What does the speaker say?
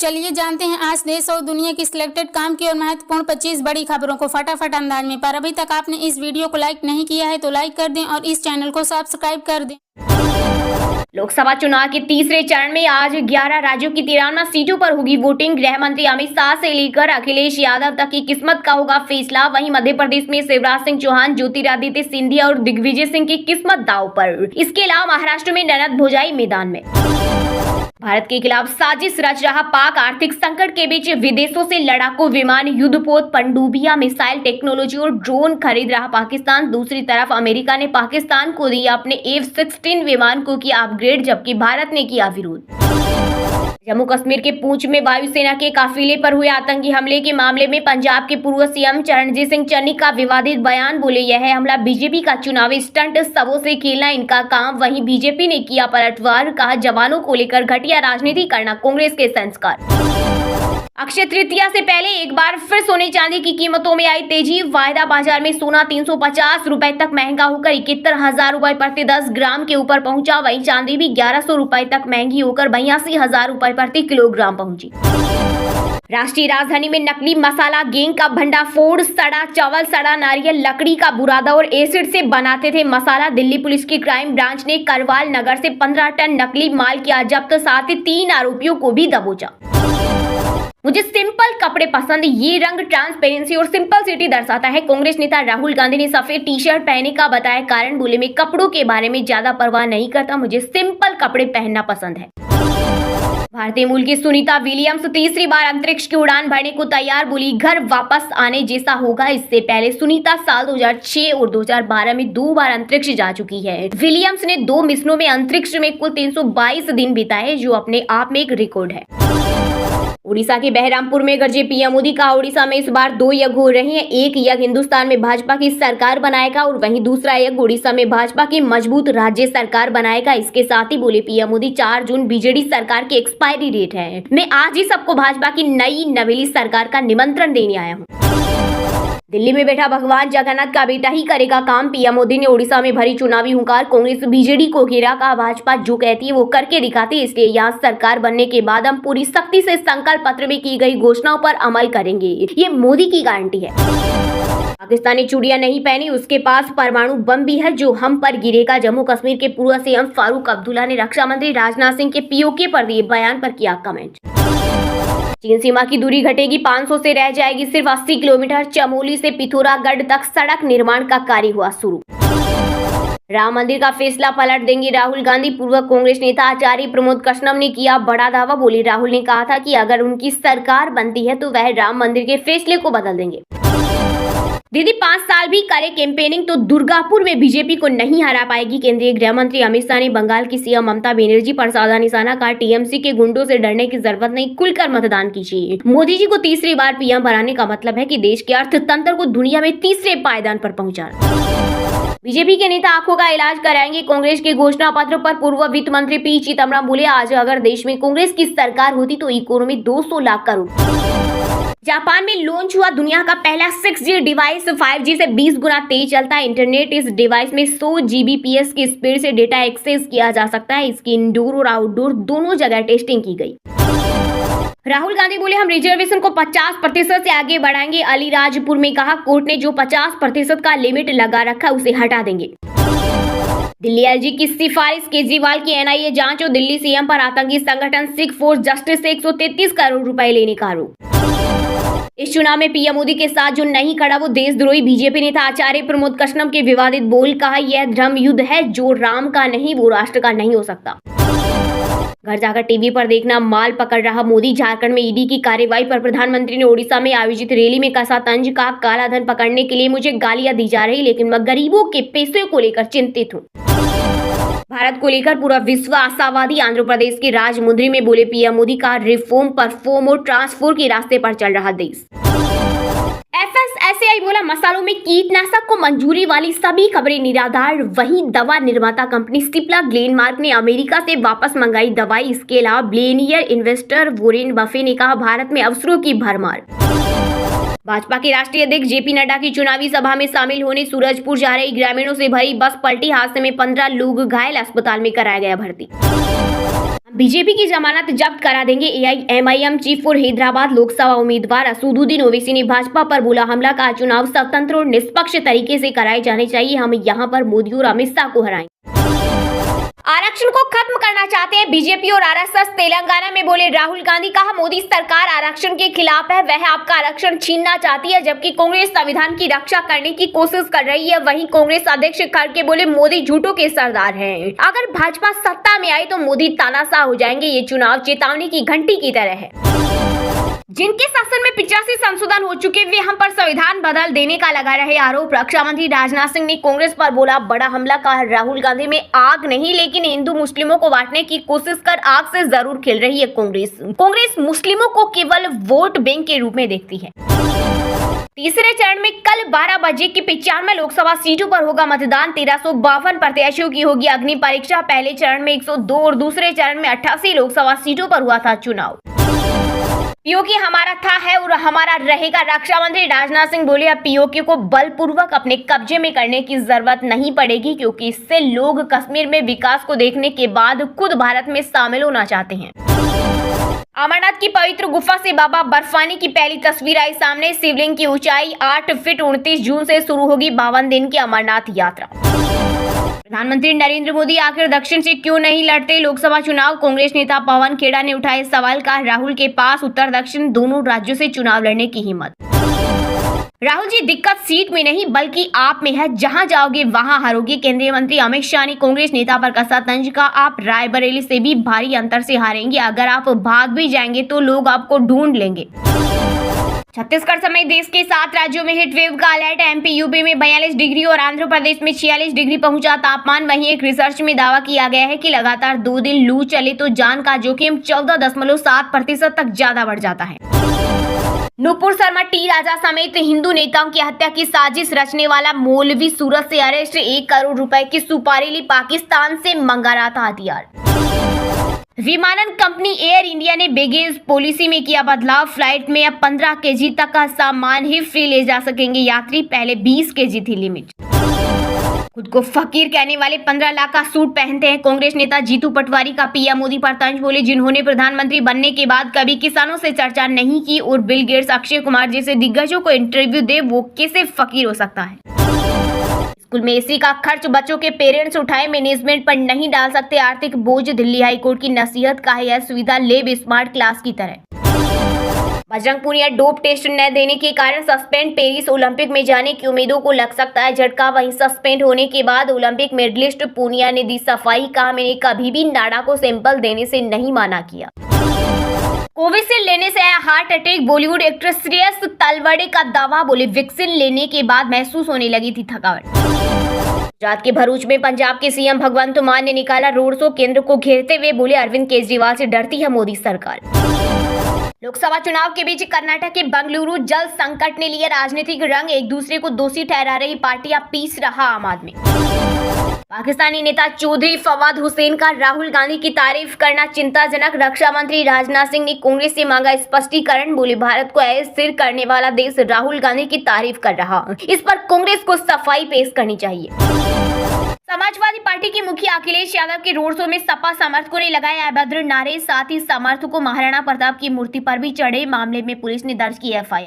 चलिए जानते हैं आज देश और दुनिया की सिलेक्टेड काम की और महत्वपूर्ण 25 बड़ी खबरों को फटाफट अंदाज में। पर अभी तक आपने इस वीडियो को लाइक नहीं किया है तो लाइक कर दें और इस चैनल को सब्सक्राइब कर दें। लोकसभा चुनाव के तीसरे चरण में आज 11 राज्यों की 93 सीटों पर होगी वोटिंग। गृह मंत्री अमित शाह से लेकर अखिलेश यादव तक की किस्मत का होगा फैसला। वहीं मध्य प्रदेश में शिवराज सिंह चौहान, ज्योतिरादित्य सिंधिया और दिग्विजय सिंह की किस्मत दांव पर। इसके अलावा महाराष्ट्र में ननद भोजाई मैदान में। भारत के खिलाफ साजिश रच रहा पाक, आर्थिक संकट के बीच विदेशों से लड़ाकू विमान, युद्धपोत, पनडुब्बियां, मिसाइल टेक्नोलॉजी और ड्रोन खरीद रहा पाकिस्तान। दूसरी तरफ अमेरिका ने पाकिस्तान को दिया अपने F-16 विमान को किया अपग्रेड, जबकि भारत ने किया विरोध। जम्मू कश्मीर के पूंछ में वायुसेना के काफिले पर हुए आतंकी हमले के मामले में पंजाब के पूर्व सीएम चरणजीत सिंह चन्नी का विवादित बयान। बोले, यह हमला बीजेपी का चुनावी स्टंट, सबों से खेलना इनका काम। वहीं बीजेपी ने किया पलटवार, कहा जवानों को लेकर घटिया राजनीति करना कांग्रेस के संस्कार। अक्षय तृतीया से पहले एक बार फिर सोने चांदी की कीमतों में आई तेजी। वायदा बाजार में सोना 350 रुपए तक महंगा होकर 71,000 रुपए प्रति 10 ग्राम के ऊपर पहुंचा। वहीं चांदी भी 1100 रुपए तक महंगी होकर 82,000 रुपए प्रति किलोग्राम पहुंची। राष्ट्रीय राजधानी में नकली मसाला गैंग का भंडाफोड़, सड़ा चावल, सड़ा नारियल, लकड़ी का बुरादा और एसिड से बनाते थे मसाला। दिल्ली पुलिस की क्राइम ब्रांच ने करवाल नगर से 15 टन नकली माल किया जब्त, साथ ही 3 आरोपियों को भी दबोचा। मुझे सिंपल कपड़े पसंद, ये रंग ट्रांसपेरेंसी और सिंपल सिटी दर्शाता है। कांग्रेस नेता राहुल गांधी ने सफेद टी शर्ट पहने का बताया कारण। बोले, मैं कपड़ों के बारे में ज्यादा परवाह नहीं करता, मुझे सिंपल कपड़े पहनना पसंद है। भारतीय मूल की सुनीता विलियम्स तीसरी बार अंतरिक्ष की उड़ान भरने को तैयार। बोली, घर वापस आने जैसा होगा। इससे पहले सुनीता साल 2006 और 2012 में 2 बार अंतरिक्ष जा चुकी है। विलियम्स ने 2 मिशनों में अंतरिक्ष में कुल 322 दिन बिताए, जो अपने आप में एक रिकॉर्ड है। उड़ीसा के बहरामपुर में गरजे पीएम मोदी का उड़ीसा में इस बार 2 यज्ञ हो रहे हैं। एक यज्ञ हिंदुस्तान में भाजपा की सरकार बनाएगा और वहीं दूसरा यज्ञ उड़ीसा में भाजपा की मजबूत राज्य सरकार बनाएगा। इसके साथ ही बोले पीएम मोदी 4 जून बीजेडी सरकार की एक्सपायरी डेट है। मैं आज ही सबको भाजपा की नई नवेली सरकार का निमंत्रण देने आया हूँ। दिल्ली में बैठा भगवान जगन्नाथ का बेटा ही करेगा काम। पीएम मोदी ने उड़ीसा में भरी चुनावी हुंकार। कांग्रेस बीजेडी को घेरा, कहा भाजपा जो कहती है वो करके दिखाती है, इसलिए यहाँ सरकार बनने के बाद हम पूरी सख्ती से संकल्प पत्र में की गई घोषणाओं पर अमल करेंगे, ये मोदी की गारंटी है। पाकिस्तानी चूड़ियां नहीं पहनी, उसके पास परमाणु बम भी है जो हम पर गिरेगा। जम्मू कश्मीर के पूर्व सीएम फारूक अब्दुल्ला ने रक्षा मंत्री राजनाथ सिंह के पीओके पर दिए बयान पर किया कमेंट। चीन सीमा की दूरी घटेगी, 500 से रह जाएगी सिर्फ 80 किलोमीटर। चमोली से पिथौरागढ़ तक सड़क निर्माण का कार्य हुआ शुरू। राम मंदिर का फैसला पलट देंगे राहुल गांधी। पूर्व कांग्रेस नेता आचार्य प्रमोद कृष्णम ने किया बड़ा दावा। बोले, राहुल ने कहा था कि अगर उनकी सरकार बनती है तो वह राम मंदिर के फैसले को बदल देंगे। दीदी 5 साल भी करे कैंपेनिंग तो दुर्गापुर में बीजेपी को नहीं हरा पाएगी। केंद्रीय गृह मंत्री अमित शाह ने बंगाल की सीएम ममता बनर्जी पर साधा निशाना। कहा, टीएमसी के गुंडों से डरने की जरूरत नहीं, खुलकर मतदान कीजिए। मोदी जी को तीसरी बार पीएम बनाने का मतलब है कि देश के अर्थतंत्र को दुनिया में तीसरे पायदान पर पहुंचाना। बीजेपी के नेता आंखों का इलाज कराएंगे। कांग्रेस के घोषणा पत्र पर पूर्व वित्त मंत्री पी चिदम्बरम बोले, आज अगर देश में कांग्रेस की सरकार होती तो इकोनॉमी 200 लाख करोड़। जापान में लॉन्च हुआ दुनिया का पहला 6G डिवाइस। 5G से 20 गुना तेज चलता है इंटरनेट। इस डिवाइस में 100 Gbps की स्पीड से डेटा एक्सेस किया जा सकता है। इसकी इंडोर और आउटडोर दोनों जगह टेस्टिंग की गई। राहुल गांधी बोले, हम रिजर्वेशन को 50% से आगे बढ़ाएंगे। अलीराजपुर में कहा, कोर्ट ने जो 50% का लिमिट लगा रखा उसे हटा देंगे। दिल्ली एलजी की सिफारिश, केजरीवाल की एनआईए जांच और दिल्ली सीएम पर आतंकी संगठन सिख फोर्स जस्टिस से 133 करोड़ रुपए लेने का आरोप। इस चुनाव में पीएम मोदी के साथ जो नहीं खड़ा वो देशद्रोही। बीजेपी नेता आचार्य प्रमोद कृष्णम के विवादित बोल। कहा, यह धर्म युद्ध है, जो राम का नहीं वो राष्ट्र का नहीं हो सकता। घर जाकर टीवी पर देखना, माल पकड़ रहा मोदी। झारखंड में ईडी की कार्रवाई पर प्रधानमंत्री ने ओडिशा में आयोजित रैली में कसा तंज। कहा, काला धन पकड़ने के लिए मुझे गालियां दी जा रही, लेकिन मैं गरीबों के पैसे को लेकर चिंतित हूँ। भारत को लेकर पूरा विश्व आशावादी। आंध्र प्रदेश के राजमुंद्री में बोले पीएम मोदी, का रिफॉर्म, परफॉर्म और ट्रांसफर के रास्ते पर चल रहा देश। FSSAI बोला, मसालों में कीटनाशक को मंजूरी वाली सभी खबरें निराधार। वहीं दवा निर्माता कंपनी सिप्ला ग्लेनमार्क ने अमेरिका से वापस मंगाई दवाई। इसके अलावा बिलियनियर इन्वेस्टर वॉरेन बफे ने कहा, भारत में अवसरों की भरमार। भाजपा के राष्ट्रीय अध्यक्ष जेपी नड्डा की चुनावी सभा में शामिल होने सूरजपुर जा रही ग्रामीणों से भरी बस पलटी। हादसे में 15 लोग घायल, अस्पताल में कराया गया भर्ती। बीजेपी की जमानत जब्त करा देंगे। एआईएमआईएम चीफ और हैदराबाद लोकसभा उम्मीदवार असदुद्दीन ओवैसी ने भाजपा पर बोला हमला का चुनाव स्वतंत्र और निष्पक्ष तरीके से कराए जाने चाहिए। हम यहां पर मोदी और अमित शाह को हराएंगे। आरक्षण को खत्म करना चाहते हैं बीजेपी और आरएसएस। तेलंगाना में बोले राहुल गांधी, कहा मोदी सरकार आरक्षण के खिलाफ है, वह आपका आरक्षण छीनना चाहती है, जबकि कांग्रेस संविधान की रक्षा करने की कोशिश कर रही है। वहीं कांग्रेस अध्यक्ष खड़गे बोले मोदी झूठों के सरदार हैं, अगर भाजपा सत्ता में आई तो मोदी तानाशाह हो जाएंगे। ये चुनाव चेतावनी की घंटी की तरह है। जिनके शासन में 85 संशोधन हो चुके वे हम पर संविधान बदल देने का लगा रहे आरोप। रक्षा मंत्री राजनाथ सिंह ने कांग्रेस पर बोला बड़ा हमला, कहा राहुल गांधी में आग नहीं लेकिन हिंदू मुस्लिमों को बांटने की कोशिश कर आग से जरूर खेल रही है कांग्रेस मुस्लिमों को केवल वोट बैंक के रूप में देखती है। तीसरे चरण में कल 12 बजे की 95 लोकसभा सीटों पर होगा मतदान। 1352 प्रत्याशियों की होगी अग्नि परीक्षा। पहले चरण में 102 और दूसरे चरण में 88 लोकसभा सीटों पर हुआ था चुनाव। पीओके हमारा था, है और हमारा रहेगा। रक्षा मंत्री राजनाथ सिंह बोले अब पीओके को बलपूर्वक अपने कब्जे में करने की जरूरत नहीं पड़ेगी, क्योंकि इससे लोग कश्मीर में विकास को देखने के बाद खुद भारत में शामिल होना चाहते हैं। अमरनाथ की पवित्र गुफा से बाबा बर्फानी की पहली तस्वीर आई सामने। शिवलिंग की ऊंचाई 8 फीट। 29 जून से शुरू होगी 52 दिन की अमरनाथ यात्रा। प्रधानमंत्री नरेंद्र मोदी आखिर दक्षिण से क्यों नहीं लड़ते लोकसभा चुनाव? कांग्रेस नेता पवन खेड़ा ने उठाए सवाल, का राहुल के पास उत्तर दक्षिण दोनों राज्यों से चुनाव लड़ने की हिम्मत। राहुल जी, दिक्कत सीट में नहीं बल्कि आप में है, जहां जाओगे वहां हारोगे। केंद्रीय मंत्री अमित शाह ने कांग्रेस नेता पर कसा तंज, का आप रायबरेली से भी भारी अंतर से हारेंगे, अगर आप भाग भी जाएंगे तो लोग आपको ढूंढ लेंगे। छत्तीसगढ़ समेत देश के 7 राज्यों में हीट वेव का अलर्ट। एमपी यूपी में 42 डिग्री और आंध्र प्रदेश में 46 डिग्री पहुंचा तापमान। वहीं एक रिसर्च में दावा किया गया है कि लगातार 2 दिन लू चले तो जान का जोखिम 14.7% तक ज्यादा बढ़ जाता है। नुपुर शर्मा टी राजा समेत हिंदू नेताओं की हत्या की साजिश रचने वाला मौलवी सूरत से अरेस्ट। 1 करोड़ रुपए की सुपारी ली पाकिस्तान से मंगा रहा था हथियार। विमानन कंपनी एयर इंडिया ने बैगेज पॉलिसी में किया बदलाव। फ्लाइट में अब 15 केजी तक का सामान ही फ्री ले जा सकेंगे यात्री, पहले 20 केजी थी लिमिट। खुद को फकीर कहने वाले 15 लाख का सूट पहनते हैं कांग्रेस नेता जीतू पटवारी का पीएम मोदी पर तंज, बोले जिन्होंने प्रधानमंत्री बनने के बाद कभी किसानों से चर्चा नहीं की और बिल गेट्स, अक्षय कुमार जैसे दिग्गजों को इंटरव्यू दे, वो कैसे फकीर हो सकता है। स्कूल में एसी का खर्च बच्चों के पेरेंट्स उठाए, मैनेजमेंट पर नहीं डाल सकते आर्थिक बोझ। दिल्ली हाईकोर्ट की नसीहत, का है यह सुविधा लेब स्मार्ट क्लास की तरह। बजरंग पुनिया डोप टेस्ट न देने के कारण सस्पेंड, पेरिस ओलंपिक में जाने की उम्मीदों को लग सकता है झटका। वहीं सस्पेंड होने के बाद ओलंपिक मेडलिस्ट पुनिया ने दी सफाई, कहा मैंने कभी भी नाडा को सैंपल देने से नहीं माना किया। कोविशील्ड लेने से आया heart attack, Bollywood actress Shreyas Talwade का दावा, बोले वैक्सीन लेने के बाद महसूस होने लगी थी थकावट। गुजरात के भरूच में पंजाब के सीएम भगवंत मान ने निकाला रोड शो, केंद्र को घेरते हुए बोले अरविंद केजरीवाल से डरती है मोदी सरकार। लोकसभा चुनाव के बीच कर्नाटक के बंगलुरु जल संकट ने लिए राजनीतिक रंग, एक दूसरे को दोषी ठहरा रही पार्टियां पीस रहा आम आदमी। पाकिस्तानी नेता चौधरी फवाद हुसैन का राहुल गांधी की तारीफ करना चिंताजनक। रक्षा मंत्री राजनाथ सिंह ने कांग्रेस से मांगा स्पष्टीकरण, बोले भारत को अस्थिर करने वाला देश राहुल गांधी की तारीफ कर रहा, इस पर कांग्रेस को सफाई पेश करनी चाहिए। समाजवादी पार्टी के मुखिया अखिलेश यादव के रोड शो में सपा समर्थकों ने लगाए अभद्र नारे, साथ ही समर्थकों महाराणा प्रताप की मूर्ति पर भी चढ़े। मामले में पुलिस ने दर्ज की एफआईआर।